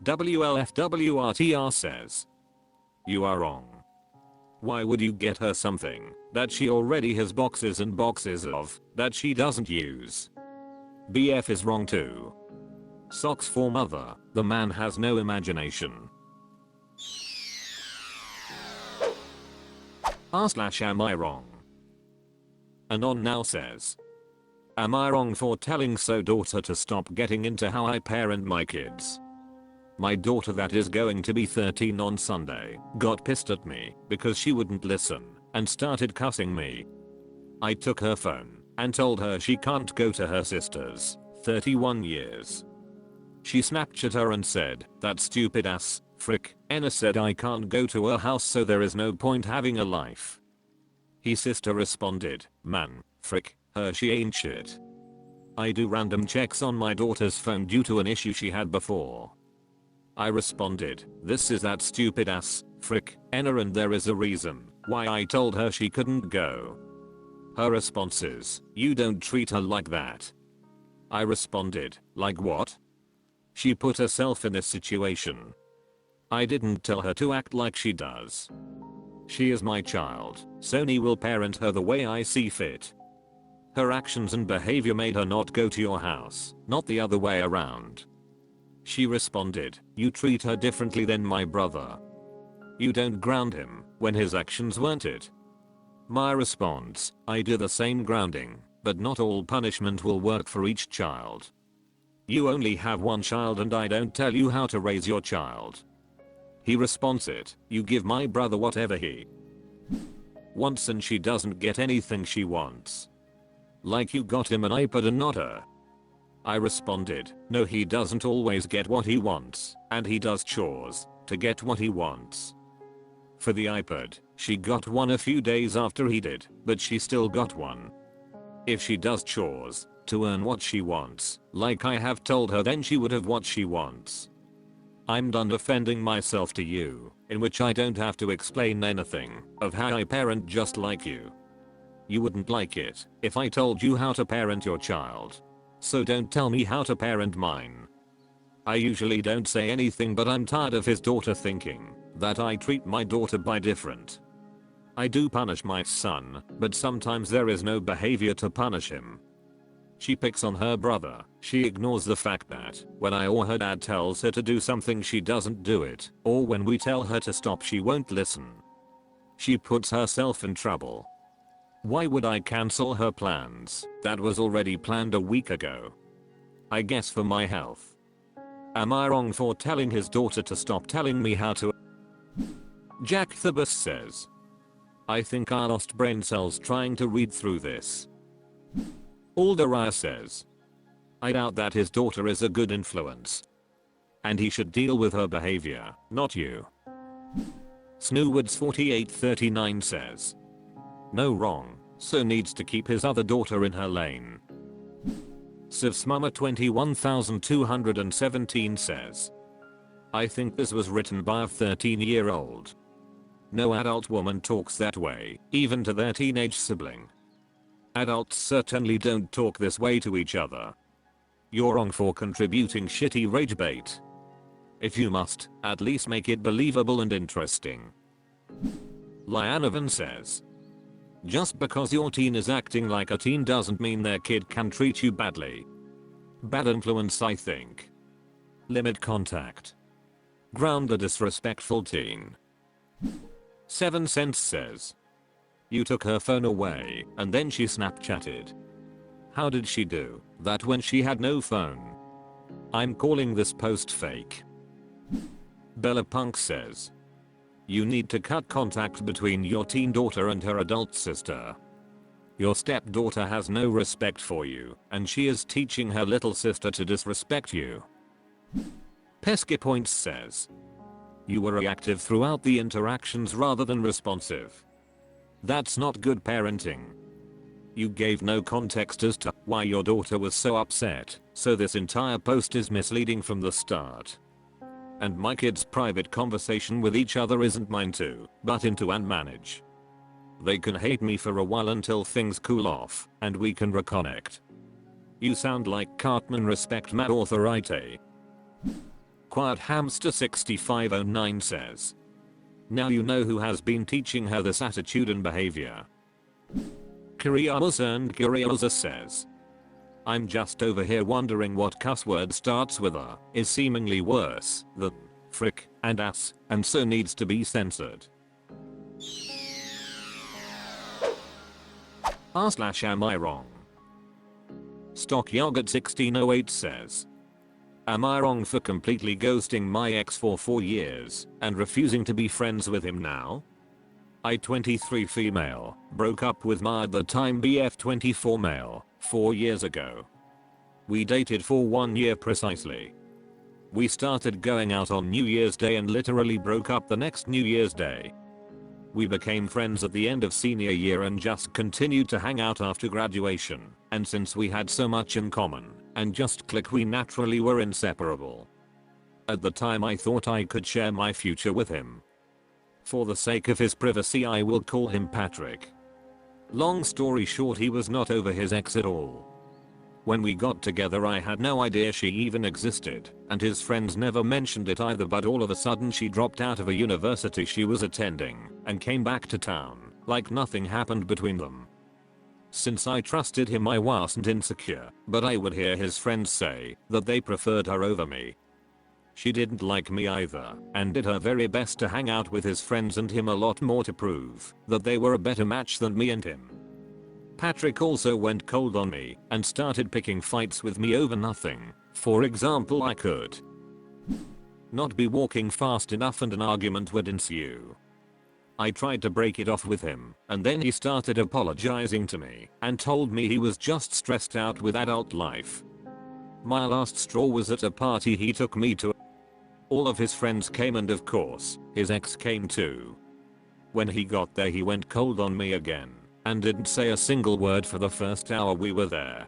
WLFWRTR says, you are wrong. Why would you get her something that she already has boxes and boxes of that she doesn't use? BF is wrong too. Socks for mother, the man has no imagination. Am I wrong? Anon now says, am I wrong for telling so daughter to stop getting into how I parent my kids? My daughter, that is going to be 13 on Sunday, got pissed at me because she wouldn't listen and started cussing me. I took her phone and told her she can't go to her sister's, 31 years. She snapped at her and said, that stupid ass, frick, Enna said I can't go to her house, so there is no point having a life. His sister responded, man, frick, her, she ain't shit. I do random checks on my daughter's phone due to an issue she had before. I responded, this is that stupid ass, frick, Enna, and there is a reason why I told her she couldn't go. Her response is, you don't treat her like that. I responded, like what? She put herself in this situation. I didn't tell her to act like she does. She is my child, Sony will parent her the way I see fit. Her actions and behavior made her not go to your house, not the other way around. She responded, you treat her differently than my brother. You don't ground him when his actions weren't it. My response, I do the same grounding, but not all punishment will work for each child. You only have one child and I don't tell you how to raise your child. He responds it, you give my brother whatever he wants and she doesn't get anything she wants. Like you got him an iPad and not her. I responded, no, he doesn't always get what he wants, and he does chores to get what he wants. For the iPad, she got one a few days after he did, but she still got one. If she does chores to earn what she wants, like I have told her, then she would have what she wants. I'm done defending myself to you, in which I don't have to explain anything of how I parent just like you. You wouldn't like it if I told you how to parent your child. So don't tell me how to parent mine. I usually don't say anything, but I'm tired of his daughter thinking that I treat my daughter by different. I do punish my son, but sometimes there is no behavior to punish him. She picks on her brother, she ignores the fact that when I or her dad tells her to do something she doesn't do it, or when we tell her to stop she won't listen. She puts herself in trouble. Why would I cancel her plans that was already planned a week ago? I guess for my health. Am I wrong for telling his daughter to stop telling me how to? Jack Thibus says, I think I lost brain cells trying to read through this. Alderaya says, I doubt that his daughter is a good influence. And he should deal with her behavior, not you. Snowwoods 4839 says, no wrong, so needs to keep his other daughter in her lane. Sivsmama 21217 says, I think this was written by a 13-year-old. No adult woman talks that way, even to their teenage sibling. Adults certainly don't talk this way to each other. You're wrong for contributing shitty rage bait. If you must, at least make it believable and interesting. Lyanovan says, Just because your teen is acting like a teen doesn't mean their kid can treat you badly. Bad influence, I think. Limit contact. Ground the disrespectful teen. 7 cents says. You took her phone away and then she Snapchatted. How did she do that when she had no phone? I'm calling this post fake. Bella Punk says. You need to cut contact between your teen daughter and her adult sister. Your stepdaughter has no respect for you and she is teaching her little sister to disrespect you. Pesky Points says. You were reactive throughout the interactions rather than responsive. That's not good parenting. You gave no context as to why your daughter was so upset, so this entire post is misleading from the start. And my kids' private conversation with each other isn't mine to butt into and manage. They can hate me for a while until things cool off and we can reconnect. You sound like Cartman respect Mad Authorite. Quiet Hamster 6509 says. Now you know who has been teaching her this attitude and behavior. Kuriosa says. I'm just over here wondering what cuss word starts with a is seemingly worse than frick and ass and so needs to be censored. Am I wrong? Stock Yogurt 1608 says. Am I wrong for completely ghosting my ex for 4 years and refusing to be friends with him now? I 23 female, broke up with my at the time BF 24 male, 4 years ago. We dated for 1 year precisely. We started going out on New Year's Day and literally broke up the next New Year's Day. We became friends at the end of senior year and just continued to hang out after graduation, and since we had so much in common and just click, we naturally were inseparable. At the time I thought I could share my future with him. For the sake of his privacy I will call him Patrick. Long story short, he was not over his ex at all. When we got together I had no idea she even existed, and his friends never mentioned it either, but all of a sudden she dropped out of a university she was attending and came back to town like nothing happened between them. Since I trusted him I wasn't insecure, but I would hear his friends say that they preferred her over me. She didn't like me either and did her very best to hang out with his friends and him a lot more to prove that they were a better match than me and him. Patrick also went cold on me and started picking fights with me over nothing. For example, I could not be walking fast enough and an argument would ensue. I tried to break it off with him and then he started apologizing to me and told me he was just stressed out with adult life. My last straw was at a party he took me to. All of his friends came and of course, his ex came too. When he got there he went cold on me again and didn't say a single word for the first hour we were there.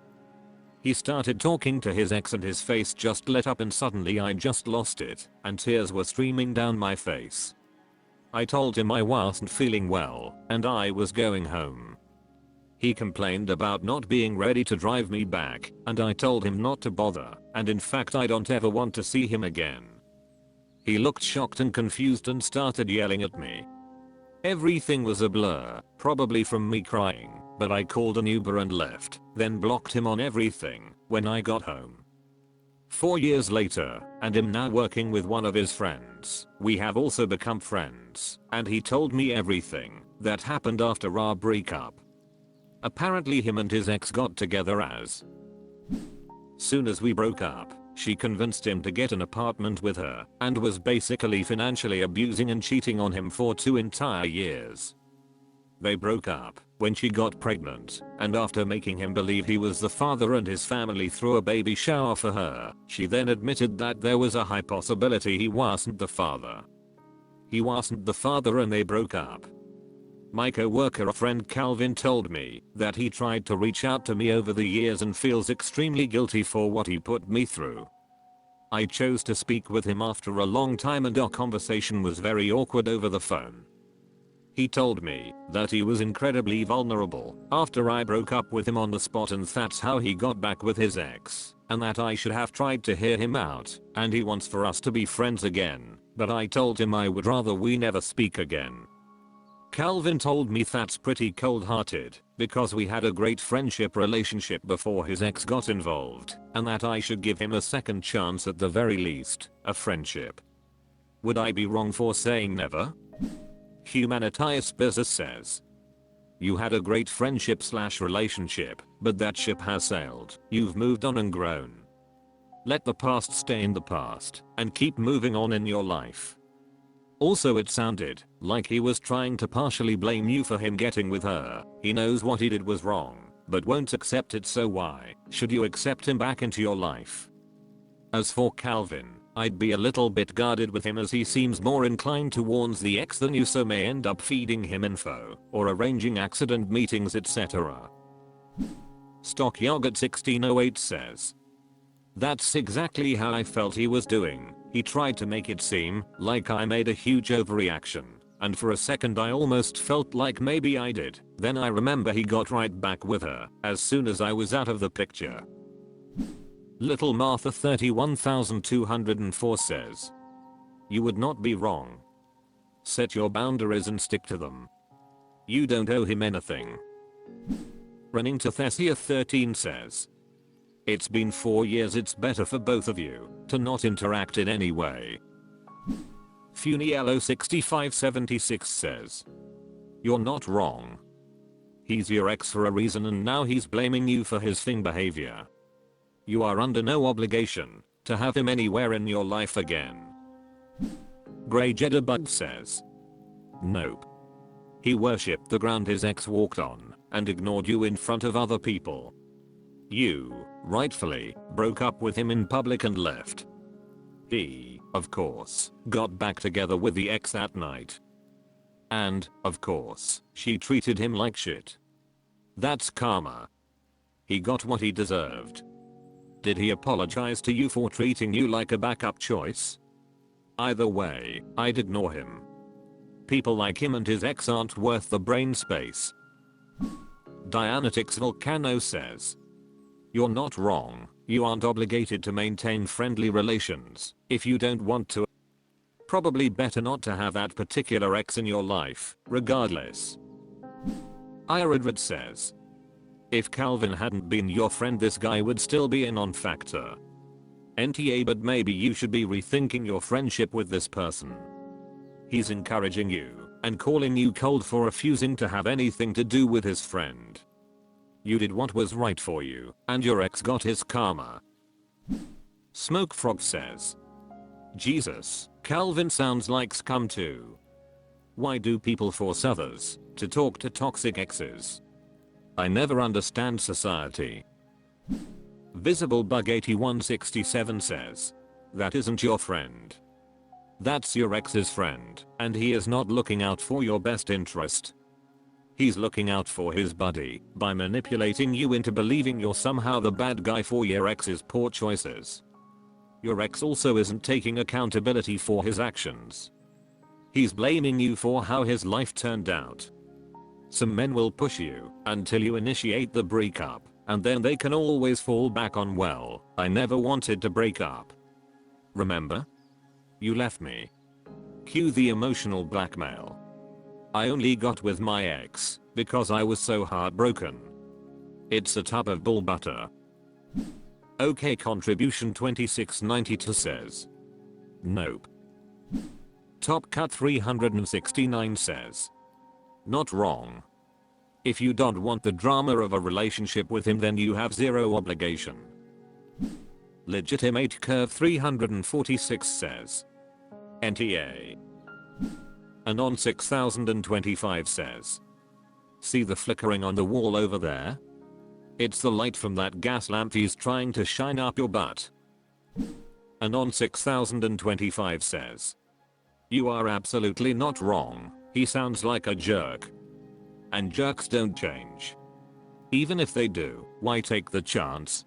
He started talking to his ex and his face just lit up and suddenly I just lost it and tears were streaming down my face. I told him I wasn't feeling well and I was going home. He complained about not being ready to drive me back and I told him not to bother and in fact I don't ever want to see him again. He looked shocked and confused and started yelling at me. Everything was a blur, probably from me crying, but I called an Uber and left, then blocked him on everything when I got home. 4 years later, and I'm now working with one of his friends, we have also become friends, and he told me everything that happened after our breakup. Apparently him and his ex got together as soon as we broke up. She convinced him to get an apartment with her and was basically financially abusing and cheating on him for 2 entire years. They broke up when she got pregnant, and after making him believe he was the father and his family threw a baby shower for her, she then admitted that there was a high possibility he wasn't the father. He wasn't the father and they broke up. My co-worker friend Calvin told me that he tried to reach out to me over the years and feels extremely guilty for what he put me through. I chose to speak with him after a long time and our conversation was very awkward over the phone. He told me that he was incredibly vulnerable after I broke up with him on the spot and that's how he got back with his ex, and that I should have tried to hear him out and he wants for us to be friends again, but I told him I would rather we never speak again. Calvin told me that's pretty cold-hearted because we had a great friendship relationship before his ex got involved, and that I should give him a second chance at the very least, a friendship. Would I be wrong for saying never? Humanitius Business says, you had a great friendship/relationship, but that ship has sailed. You've moved on and grown. Let the past stay in the past and keep moving on in your life. Also, it sounded like he was trying to partially blame you for him getting with her. He knows what he did was wrong, but won't accept it, so why should you accept him back into your life? As for Calvin, I'd be a little bit guarded with him as he seems more inclined towards the ex than you, so may end up feeding him info or arranging accident meetings, etc. Stock Yogurt 1608 says, that's exactly how I felt he was doing. He tried to make it seem like I made a huge overreaction, and for a second I almost felt like maybe I did. Then I remember he got right back with her as soon as I was out of the picture. Little Martha 31204 says, you would not be wrong. Set your boundaries and stick to them. You don't owe him anything. Running to Thessia 13 says, it's been 4 years, it's better for both of you to not interact in any way. Funiello 6576 says, you're not wrong. He's your ex for a reason and now he's blaming you for his thing behavior. You are under no obligation to have him anywhere in your life again. Grey Jeddah says, nope. He worshipped the ground his ex walked on and ignored you in front of other people. You, rightfully, broke up with him in public and left. He, of course, got back together with the ex that night. And, of course, she treated him like shit. That's karma. He got what he deserved. Did he apologize to you for treating you like a backup choice? Either way, I'd ignore him. People like him and his ex aren't worth the brain space. Dianetics Volcano says, you're not wrong. You aren't obligated to maintain friendly relations if you don't want to. Probably better not to have that particular ex in your life, regardless. Iridred says, if Calvin hadn't been your friend, this guy would still be in on Factor. NTA, but maybe you should be rethinking your friendship with this person. He's encouraging you and calling you cold for refusing to have anything to do with his friend. You did what was right for you, and your ex got his karma. Smoke Frog says, Jesus, Calvin sounds like scum too. Why do people force others to talk to toxic exes? I never understand society. Visible Bug 8167 says, that isn't your friend. That's your ex's friend, and he is not looking out for your best interest. He's looking out for his buddy by manipulating you into believing you're somehow the bad guy for your ex's poor choices. Your ex also isn't taking accountability for his actions. He's blaming you for how his life turned out. Some men will push you until you initiate the breakup, and then they can always fall back on, well, I never wanted to break up. Remember? You left me. Cue the emotional blackmail. I only got with my ex because I was so heartbroken. It's a tub of bull butter. OK Contribution 2692 says, nope. Top Cut 369 says, not wrong. If you don't want the drama of a relationship with him, then you have zero obligation. Legitimate Curve 346 says, NTA. Anon 6025 says, see the flickering on the wall over there? It's the light from that gas lamp he's trying to shine up your butt. Anon 6025 says, you are absolutely not wrong. He sounds like a jerk. And jerks don't change. Even if they do, why take the chance?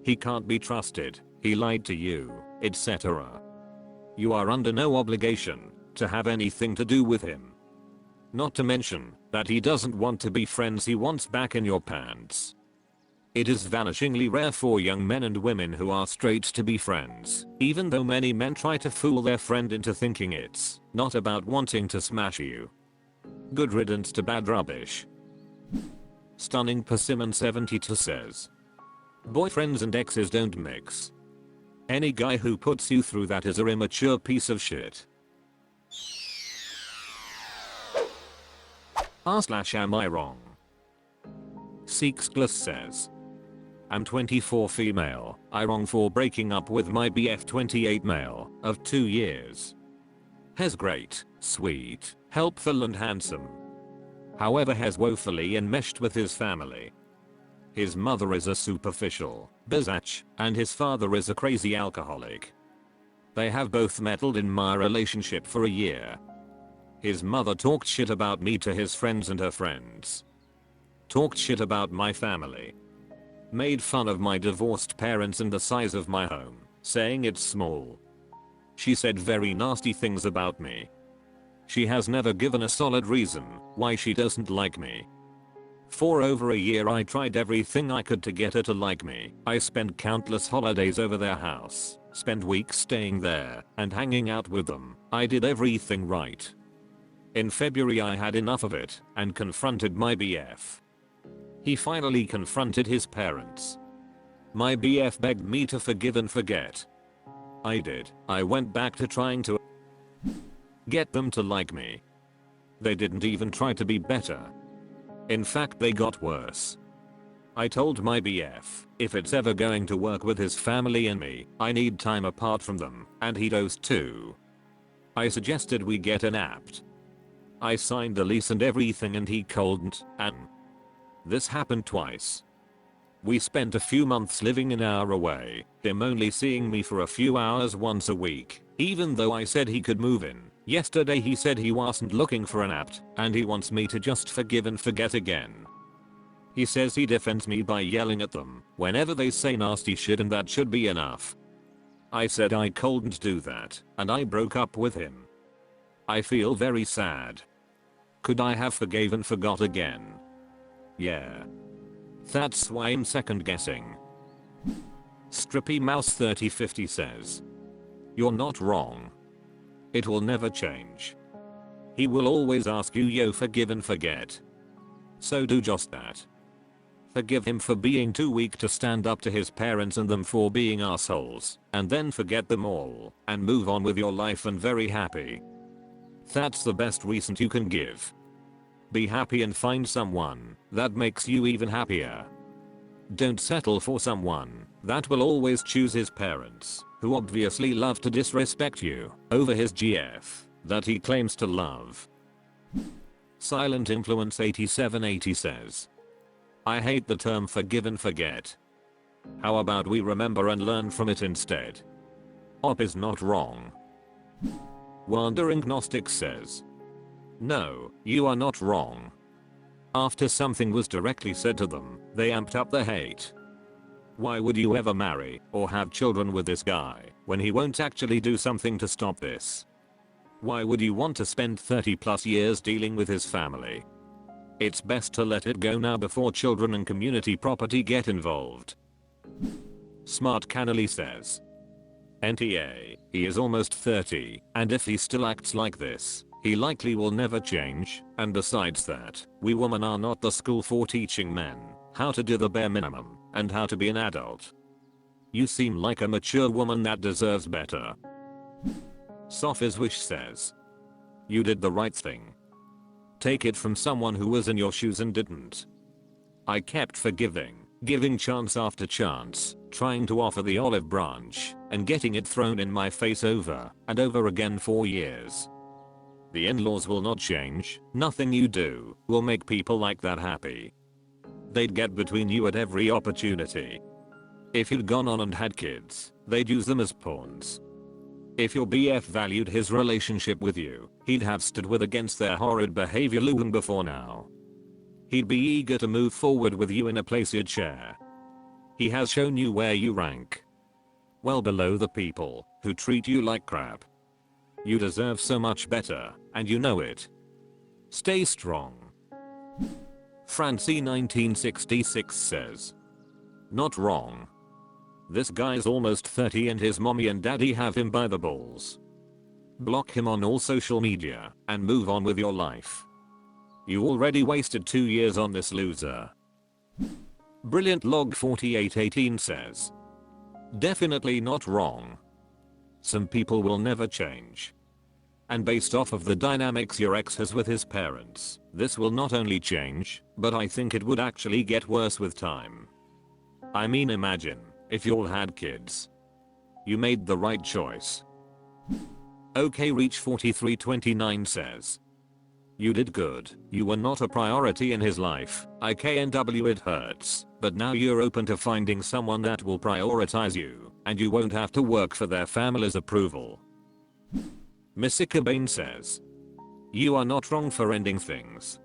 He can't be trusted, he lied to you, etc. You are under no obligation to have anything to do with him. Not to mention that he doesn't want to be friends, he wants back in your pants. It is vanishingly rare for young men and women who are straight to be friends, even though many men try to fool their friend into thinking it's not about wanting to smash you. Good riddance to bad rubbish. Stunning Persimmon 72 says, boyfriends and exes don't mix. Any guy who puts you through that is a immature piece of shit. Am I wrong? Seexgless says, I'm 24 female, I wrong for breaking up with my BF 28 male, of 2 years. Has great, sweet, helpful and handsome. However has woefully enmeshed with his family. His mother is a superficial biatch, and his father is a crazy alcoholic. They have both meddled in my relationship for a year. His mother talked shit about me to his friends and her friends. Talked shit about my family. Made fun of my divorced parents and the size of my home, saying it's small. She said very nasty things about me. She has never given a solid reason why she doesn't like me. For over a year I tried everything I could to get her to like me. I spent countless holidays over their house, spent weeks staying there and hanging out with them. I did everything right. In February I had enough of it and confronted my BF. He finally confronted his parents. My BF begged me to forgive and forget. I did. I went back to trying to get them to like me. They didn't even try to be better. In fact, they got worse. I told my BF, if it's ever going to work with his family and me, I need time apart from them, and he does too. I suggested we get an app. I signed the lease and everything and he couldn't, and this happened twice. We spent a few months living an hour away, him only seeing me for a few hours once a week, even though I said he could move in. Yesterday he said he wasn't looking for an apt, and he wants me to just forgive and forget again. He says he defends me by yelling at them whenever they say nasty shit and that should be enough. I said I couldn't do that, and I broke up with him. I feel very sad. Could I have forgave and forgot again? Yeah. That's why I'm second guessing. Strippy Mouse 3050 says, you're not wrong. It will never change. He will always ask you yo forgive and forget. So do just that. Forgive him for being too weak to stand up to his parents and them for being assholes, and then forget them all, and move on with your life and very happy. That's the best reason you can give. Be happy and find someone that makes you even happier. Don't settle for someone that will always choose his parents, who obviously love to disrespect you, over his GF that he claims to love. Silent Influence 8780 says, I hate the term forgive and forget. How about we remember and learn from it instead? Op is not wrong. Wandering Gnostic says, no, you are not wrong. After something was directly said to them, they amped up the hate. Why would you ever marry or have children with this guy when he won't actually do something to stop this? Why would you want to spend 30 plus years dealing with his family? It's best to let it go now before children and community property get involved. Smart Cannily says, NTA, he is almost 30, and if he still acts like this, he likely will never change, and besides that, we women are not the school for teaching men how to do the bare minimum and how to be an adult. You seem like a mature woman that deserves better. Sophie's Wish says, you did the right thing. Take it from someone who was in your shoes and didn't. I kept forgiving, giving chance after chance, trying to offer the olive branch, and getting it thrown in my face over and over again for years. The in-laws will not change, nothing you do will make people like that happy. They'd get between you at every opportunity. If you'd gone on and had kids, they'd use them as pawns. If your BF valued his relationship with you, he'd have stood with against their horrid behavior long before now. He'd be eager to move forward with you in a place you'd share. He has shown you where you rank. Well below the people who treat you like crap. You deserve so much better, and you know it. Stay strong. Francie 1966 says, not wrong. This guy's almost 30 and his mommy and daddy have him by the balls. Block him on all social media and move on with your life. You already wasted 2 years on this loser. Brilliant Log 4818 says, definitely not wrong. Some people will never change. And based off of the dynamics your ex has with his parents, this will not only change, but I think it would actually get worse with time. I mean, imagine if you all had kids. You made the right choice. OK Reach 4329 says, you did good. You were not a priority in his life. IKNW, it hurts, but now you're open to finding someone that will prioritize you, and you won't have to work for their family's approval. Missika Bain says, you are not wrong for ending things.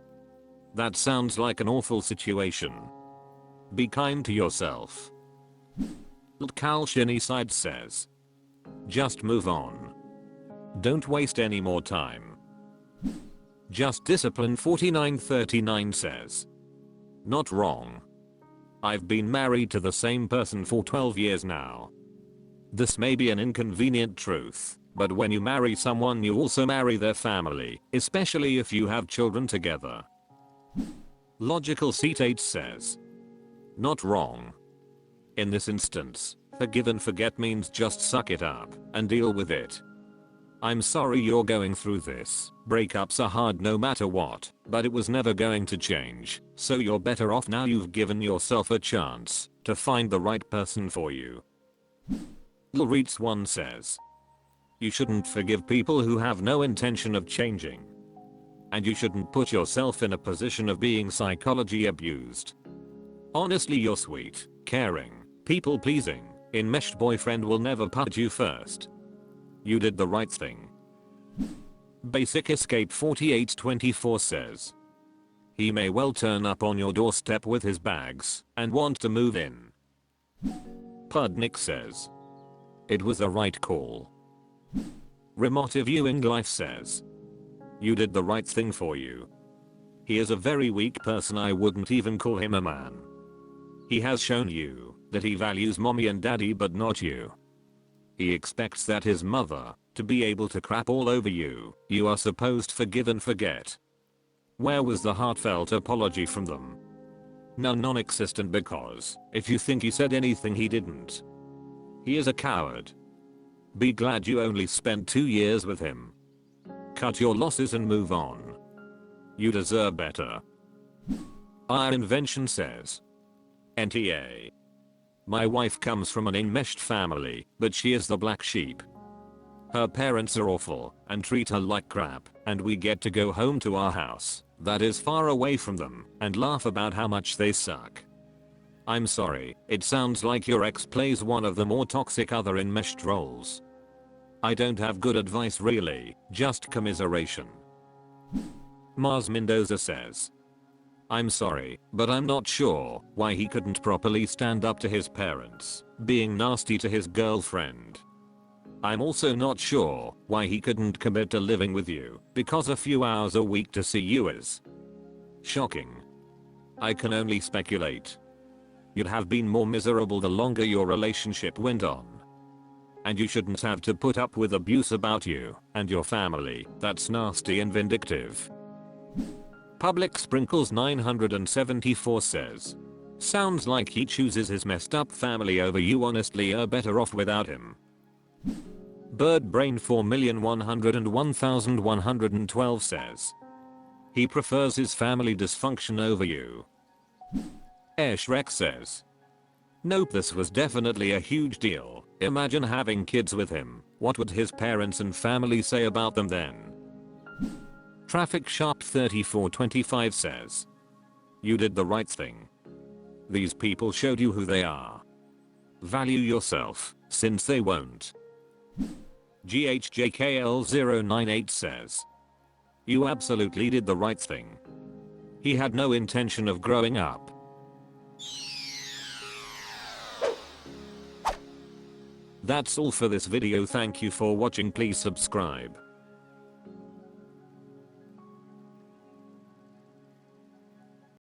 That sounds like an awful situation. Be kind to yourself. Cal Shinny says, just move on. Don't waste any more time. Just Discipline 4939 says, not wrong. I've been married to the same person for 12 years now. This may be an inconvenient truth, but when you marry someone you also marry their family, especially if you have children together. Logical Seat 8 says, not wrong. In this instance, forgive and forget means just suck it up and deal with it. I'm sorry you're going through this. Breakups are hard no matter what, but it was never going to change, so you're better off now you've given yourself a chance to find the right person for you. Lreets 1 says, you shouldn't forgive people who have no intention of changing. And you shouldn't put yourself in a position of being psychology abused. Honestly, you're sweet, caring, people-pleasing, enmeshed boyfriend will never put you first. You did the right thing. Basic Escape 4824 says, he may well turn up on your doorstep with his bags and want to move in. Pudnik says, it was the right call. Remote Viewing Life says, you did the right thing for you. He is a very weak person. I wouldn't even call him a man. He has shown you that he values mommy and daddy but not you. He expects that his mother to be able to crap all over you. You are supposed to forgive and forget. Where was the heartfelt apology from them? None, non-existent, because if you think he said anything, he didn't. He is a coward. Be glad you only spent 2 years with him. Cut your losses and move on. You deserve better. Our Invention says, NTA. My wife comes from an enmeshed family, but she is the black sheep. Her parents are awful and treat her like crap, and we get to go home to our house that is far away from them and laugh about how much they suck. I'm sorry, it sounds like your ex plays one of the more toxic other enmeshed roles. I don't have good advice really, just commiseration. Mars Mendoza says, I'm sorry, but I'm not sure why he couldn't properly stand up to his parents, being nasty to his girlfriend. I'm also not sure why he couldn't commit to living with you, because a few hours a week to see you is shocking. I can only speculate. You'd have been more miserable the longer your relationship went on. And you shouldn't have to put up with abuse about you and your family. That's nasty and vindictive. Public Sprinkles 974 says, sounds like he chooses his messed up family over you. Honestly, you're better off without him. Bird Brain 4,101,112 says, he prefers his family dysfunction over you. Air Shrek says, nope, this was definitely a huge deal. Imagine having kids with him. What would his parents and family say about them then? Traffic Sharp 3425 says, you did the right thing. These people showed you who they are. Value yourself, since they won't. GHJKL098 says, you absolutely did the right thing. He had no intention of growing up. That's all for this video. Thank you for watching. Please subscribe.